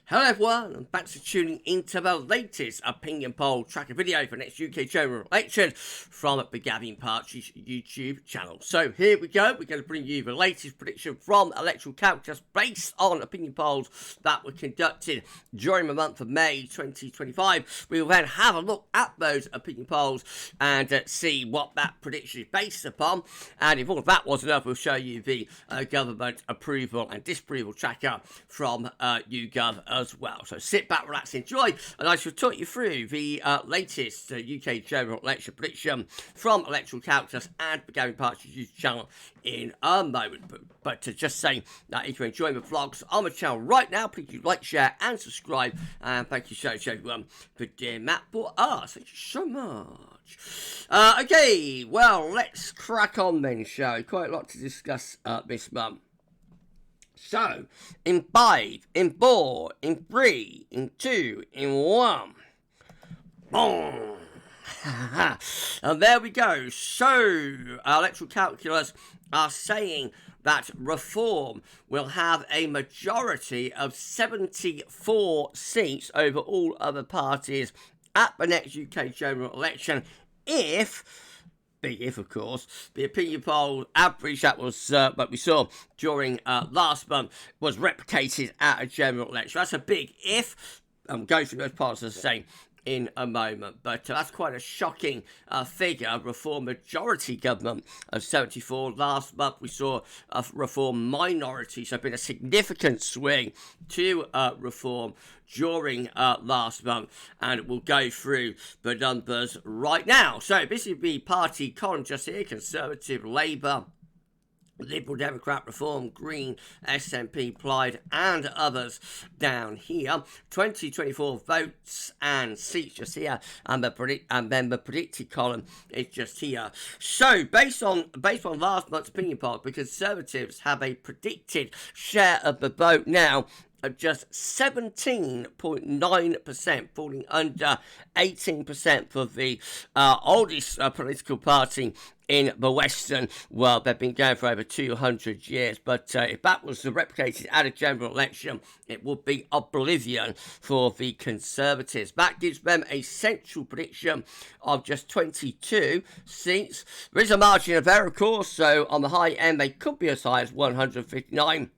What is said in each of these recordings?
Hello everyone, and thanks for tuning into the latest opinion poll tracker video for next UK general election from the Gavin Partridge YouTube channel. So here we go, we're going to bring you the latest prediction from Electoral Calculus based on opinion polls that were conducted during the month of May 2025. We will then have a look at those opinion polls and see what that prediction is based upon. And if all of that wasn't enough, we'll show you the government approval and disapproval tracker from YouGov as well. So sit back, relax, enjoy, and I shall talk you through the latest UK general election prediction from Electoral Calculus and the Gavin Partridge YouTube channel in a moment. But to just say that if you're enjoying the vlogs on the channel right now, please do like, share, and subscribe. And thank you so much, everyone, for doing that for us. Thank you so much. Okay, well, let's crack on then, shall we? Quite a lot to discuss this month. So, in 5, in 4, in 3, in 2, in 1. Boom! And there we go. So, Electoral Calculus are saying that Reform will have a majority of 74 seats over all other parties at the next UK general election if... big if, of course, the opinion poll average that was what we saw during last month was replicated at a general election. That's a big if. I'm going through those parts as I say in a moment, but that's quite a shocking figure. Reform majority government of 74. Last month we saw a Reform minority, so it's been a significant swing to Reform during last month, and we'll go through the numbers right now. So this is the party column just here: Conservative, Labour, Liberal Democrat, Reform, Green, SNP, Plaid, and others down here. 2024 votes and seats just here, and then the predicted column is just here. So based on last month's opinion poll, the Conservatives have a predicted share of the vote now of just 17.9%, falling under 18% for the oldest political party in the Western world. They've been going for over 200 years, but if that was replicated at a general election, it would be oblivion for the Conservatives. That gives them a central prediction of just 22 seats. There is a margin of error, of course, so on the high end, they could be as high as 159.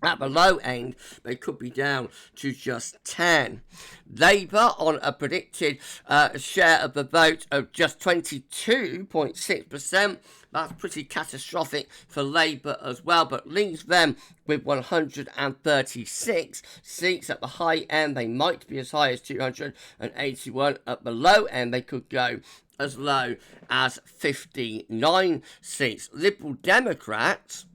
At the low end, they could be down to just 10. Labour on a predicted share of the vote of just 22.6%. That's pretty catastrophic for Labour as well, but leaves them with 136 seats. At the high end, they might be as high as 281. At the low end, they could go as low as 59 seats. Liberal Democrats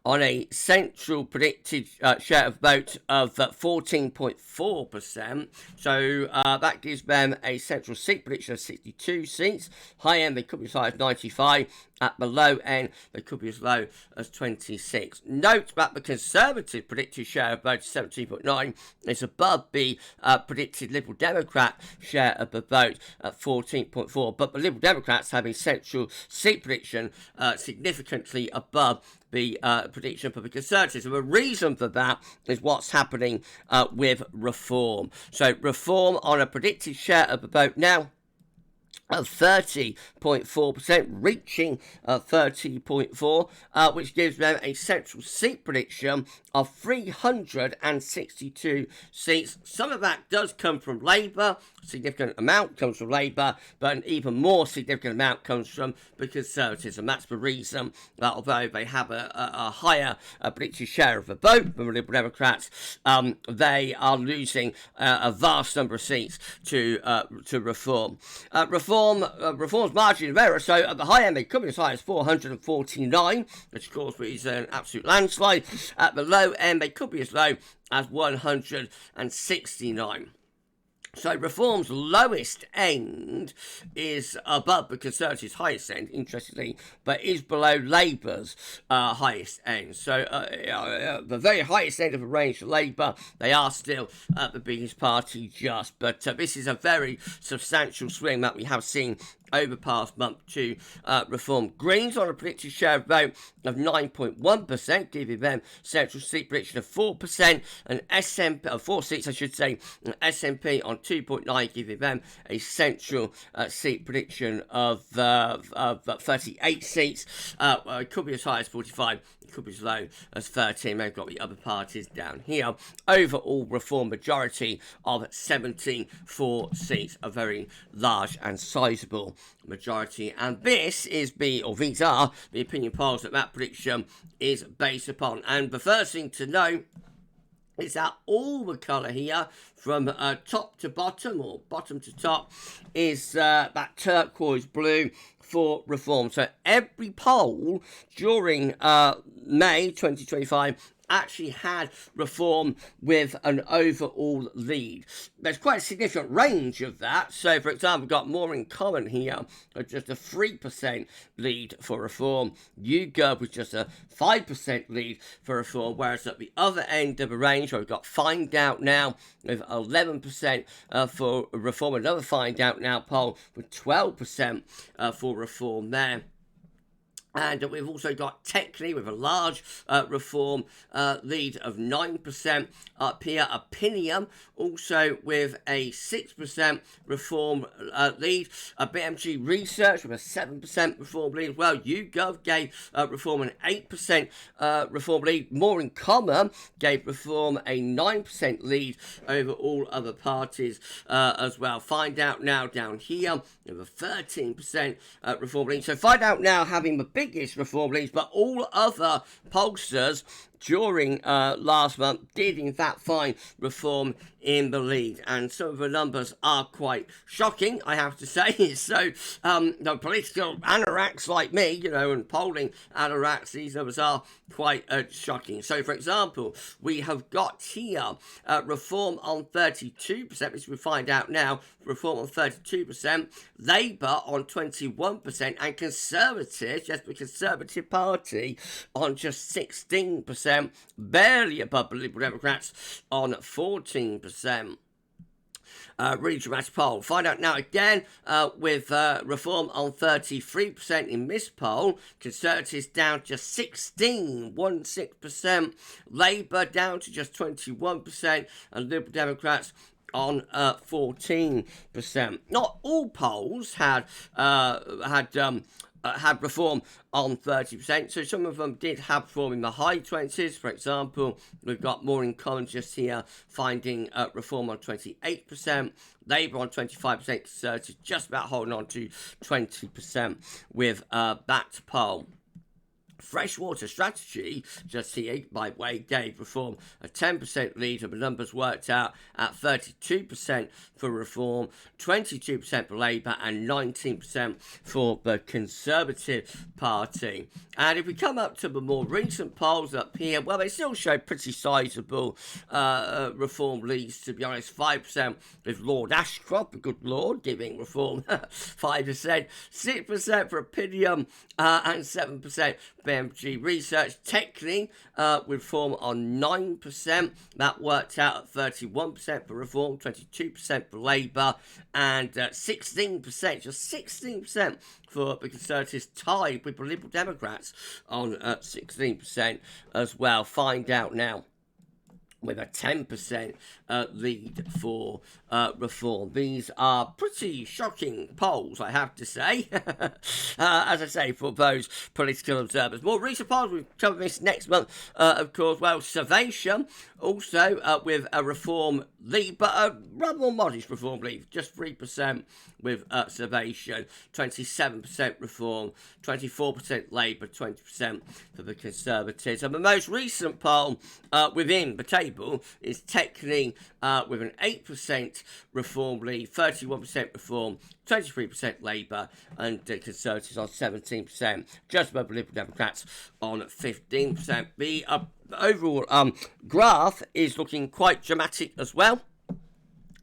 on a central predicted share of vote of 14.4%. So that gives them a central seat prediction of 62 seats. High end, they could be as high as 95. At the low end, they could be as low as 26. Note that the Conservative predicted share of vote, 17.9, is above the predicted Liberal Democrat share of the vote at 14.4. But the Liberal Democrats have a central seat prediction significantly above the prediction for the Conservatives. And the reason for that is what's happening with Reform. So Reform on a predicted share of the vote now of 30.4%, reaching 30.4, which gives them a central seat prediction of 362 seats. Some of that does come from Labour, a significant amount comes from Labour, but an even more significant amount comes from the Conservatives, and that's the reason that although they have a higher predicted share of the vote than the Liberal Democrats, they are losing a vast number of seats to Reform. Reform's margin of error, so at the high end they could be as high as 449, which of course is an absolute landslide. At the low end they could be as low as 169. So Reform's lowest end is above the Conservatives' highest end, interestingly, but is below Labour's highest end. So the very highest end of the range for Labour, they are still the biggest party just. But this is a very substantial swing that we have seen over past month to reform. Greens on a predicted share vote of 9.1%, giving them central seat prediction of 4%, and SNP of 4 seats, I should say, and SNP on 2.9, giving them a central seat prediction of 38 seats. It could be as high as 45. Could be as low as 13. They've got the other parties down here. Overall reform majority of 74 seats, a very large and sizable majority. And this is these are the opinion polls that prediction is based upon. And the first thing to know is that all the colour here, from top to bottom or bottom to top, is that turquoise blue for reform. So every poll during May 2025 actually had reform with an overall lead. There's quite a significant range of that. So, for example, we've got more in common here, just a 3% lead for reform. YouGov with just a 5% lead for reform, whereas at the other end of the range, where we've got Find Out Now with 11% for reform, another Find Out Now poll with 12% for reform there. And we've also got Technically with a large reform lead of 9% up here. Opinium also with a 6% reform lead. BMG Research with a 7% reform lead as well. YouGov gave reform an 8% reform lead. More in Common gave reform a 9% lead over all other parties as well. Find Out Now down here with a 13% reform lead. So Find Out Now having the biggest reform leads, but all other pollsters during last month did in fact find reform in the lead, and some of the numbers are quite shocking, I have to say. So the political anoraks like me, and polling anoraks, these numbers are quite shocking. So, for example, we have got here reform on 32%, which we Find Out Now, reform on 32%, Labour on 21%, and Conservatives, just the Conservative Party, on just 16%, barely above the Liberal Democrats on 14%. Really dramatic poll. Find Out Now again with reform on 33% in this poll. Conservatives down just 16%, Labour down to just 21%, and Liberal Democrats on 14%. Not all polls had reform on 30%, so some of them did have reform in the high 20s. For example, we've got More in Common just here finding reform on 28%, Labour on 25%, Conservatives just about holding on to 20% with that poll. Freshwater Strategy, just here, by the way, gave reform a 10% lead, and the numbers worked out at 32% for reform, 22% for Labour, and 19% for the Conservative Party. And if we come up to the more recent polls up here, well, they still show pretty sizable reform leads, to be honest. 5% with Lord Ashcroft, the good Lord, giving reform 5%, 6% for Opinium, and 7% BMG Research. Technically, with reform on 9%, that worked out at 31% for reform, 22% for Labour, and 16%, just 16% for the Conservatives, tied with the Liberal Democrats on 16% as well. Find Out Now with a 10% lead for reform. These are pretty shocking polls, I have to say, as I say, for those political observers. More recent polls, we'll cover this next month, of course. Well, Survation, also with a reform lead, but a rather more modest reform lead, just 3% with Survation, 27% reform, 24% Labour, 20% for the Conservatives. And the most recent poll within the table is Technically with an 8% reform lead, 31% reform, 23% Labour, and Conservatives on 17%, just above the Liberal Democrats on 15%. The overall graph is looking quite dramatic as well.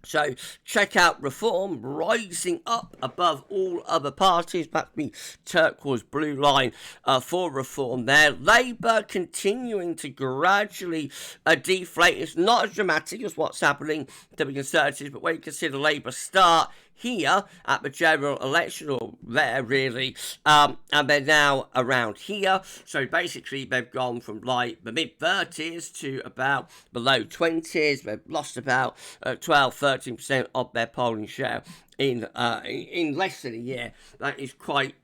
So check out Reform rising up above all other parties. That's the turquoise blue line for Reform there. Labour continuing to gradually deflate. It's not as dramatic as what's happening to the Conservatives, but when you consider Labour start here at the general election, or there really, and they're now around here. So basically they've gone from like the mid-30s to about the low 20s. They've lost about 12-13% of their polling share in less than a year. That is quite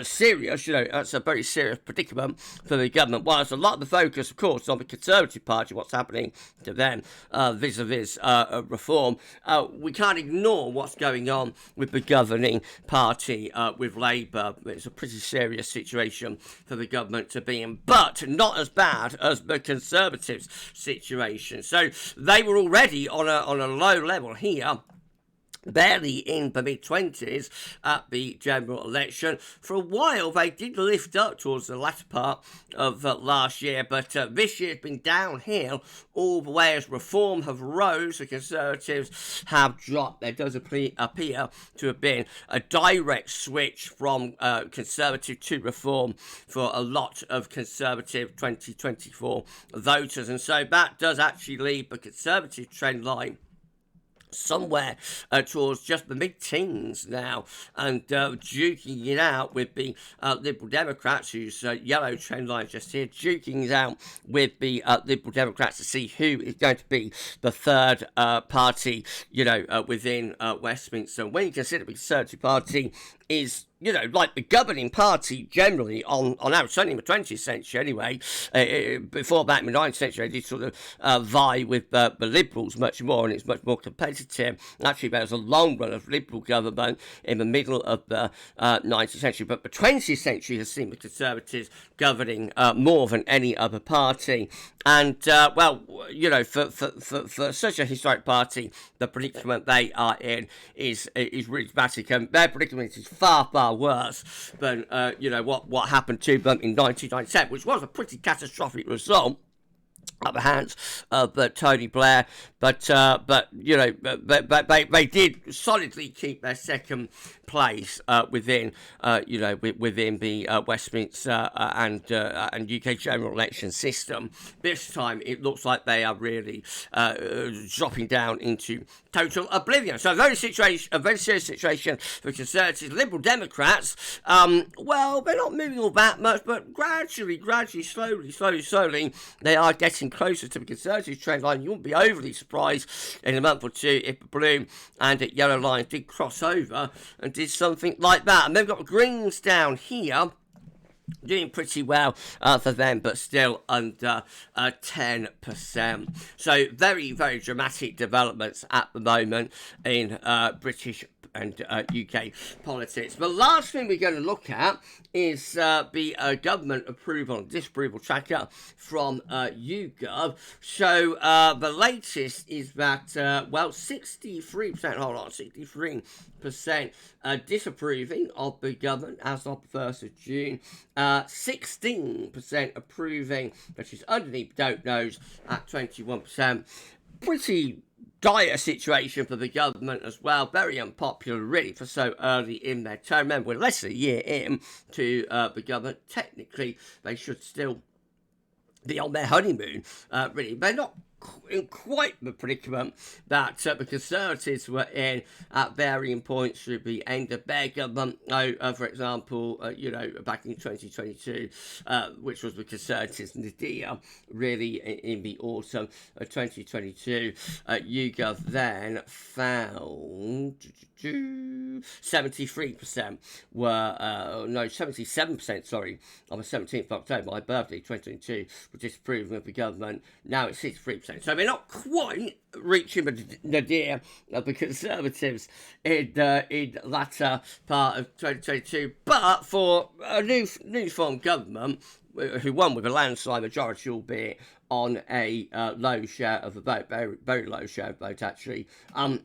serious, that's a very serious predicament for the government. Whilst a lot of the focus, of course, on the Conservative Party, what's happening to them vis-a-vis reform, we can't ignore what's going on with the governing party, with Labour. It's a pretty serious situation for the government to be in, but not as bad as the Conservatives' situation. So they were already on a low level here, barely in the mid-20s at the general election. For a while, they did lift up towards the latter part of last year, but this year's been downhill all the way as reform have rose. The Conservatives have dropped. There does appear to have been a direct switch from Conservative to reform for a lot of Conservative 2024 voters, and so that does actually leave the Conservative trend line somewhere towards just the mid-teens now, and duking it out with the Liberal Democrats, whose yellow trend line just here, duking it out with the Liberal Democrats to see who is going to be the third party, within Westminster. When you consider the Conservative Party is, like the governing party generally on average, certainly in the 20th century anyway. Before that, in the 19th century, they did sort of vie with the Liberals much more, and it's much more competitive. Actually, there was a long run of Liberal government in the middle of the 19th century, but the 20th century has seen the Conservatives governing more than any other party. And, for such a historic party, the predicament they are in is really dramatic, and their predicament is far worse than what happened to them in 1997, which was a pretty catastrophic result at the hands of Tony Blair, but they did solidly keep their second place within the Westminster and UK general election system. This time it looks like they are really dropping down into total oblivion. So a very serious situation for Conservatives. Liberal Democrats, they're not moving all that much, but gradually, slowly, they are getting closer to the Conservative trend line. You won't be overly surprised in a month or two if the blue and the yellow lines did cross over and did something like that. And they've got the Greens down here, doing pretty well for them, but still under 10%. So very, very dramatic developments at the moment in British and UK politics. The last thing we're going to look at is the government approval and disapproval tracker from YouGov. So the latest is that 63% disapproving of the government as of the 1st of June, 16% approving, which is underneath don't knows at 21%. Pretty dire situation for the government as well. Very unpopular really for so early in their term. Remember, we're less than a year in to the government. Technically they should still be on their honeymoon, really. They're not in quite the predicament that the Conservatives were in at varying points through the end of their government. For example, back in 2022, which was the Conservatives' nadir, really in the autumn of 2022. YouGov then found 77%, sorry, on the 17th of October, my birthday, 2022, were disapproving of the government. Now it's 63%. So they're not quite reaching the nadir of the Conservatives in the latter part of 2022. But for a new formed government, who won with a landslide majority, albeit on a low share of the vote, very, very low share of the vote actually,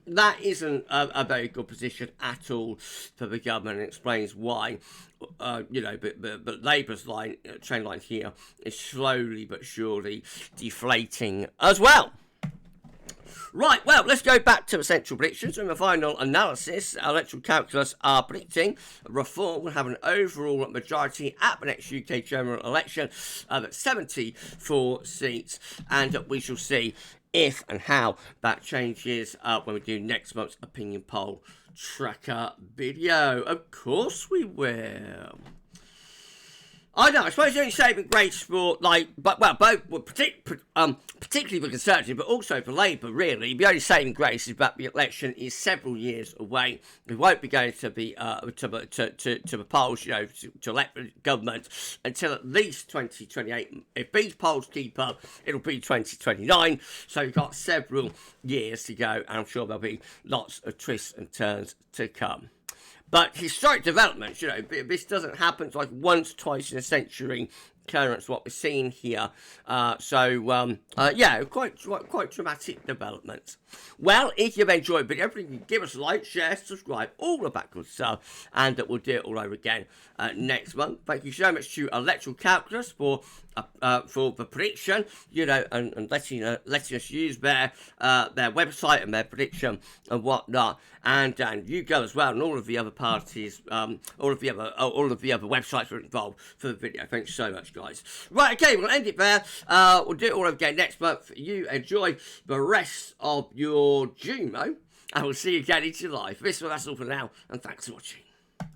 that isn't a very good position at all for the government, and explains why but Labour's trend line here is slowly but surely deflating as well. Right, well, let's go back to essential predictions. In the final analysis, Electoral Calculus are predicting Reform will have an overall majority at the next UK general election of 74 seats, and we shall see if and how that changes when we do next month's opinion poll tracker video. Of course we will. I know, I suppose the only saving grace for, both, particularly for Conservative, but also for Labour, really, the only saving grace is that the election is several years away. We won't be going to the polls, to elect the government until at least 2028. If these polls keep up, it'll be 2029. So you've got several years to go, and I'm sure there'll be lots of twists and turns to come. But historic developments, this doesn't happen. It's like once, twice in a century occurrence, what we're seeing here. Quite dramatic developments. Well, if you've enjoyed the video, please give us a like, share, subscribe, all of that good stuff, and we'll do it all over again next month. Thank you so much to Electoral Calculus for the prediction, and letting us use their website and their prediction and whatnot, and YouGov as well, and all of the other parties, all of the other websites were involved for the video. Thanks so much, guys. Right, okay, we'll end it there. We'll do it all over again next month. You enjoy the rest of your June, and we'll see you again in July. That's all for now, and thanks for watching.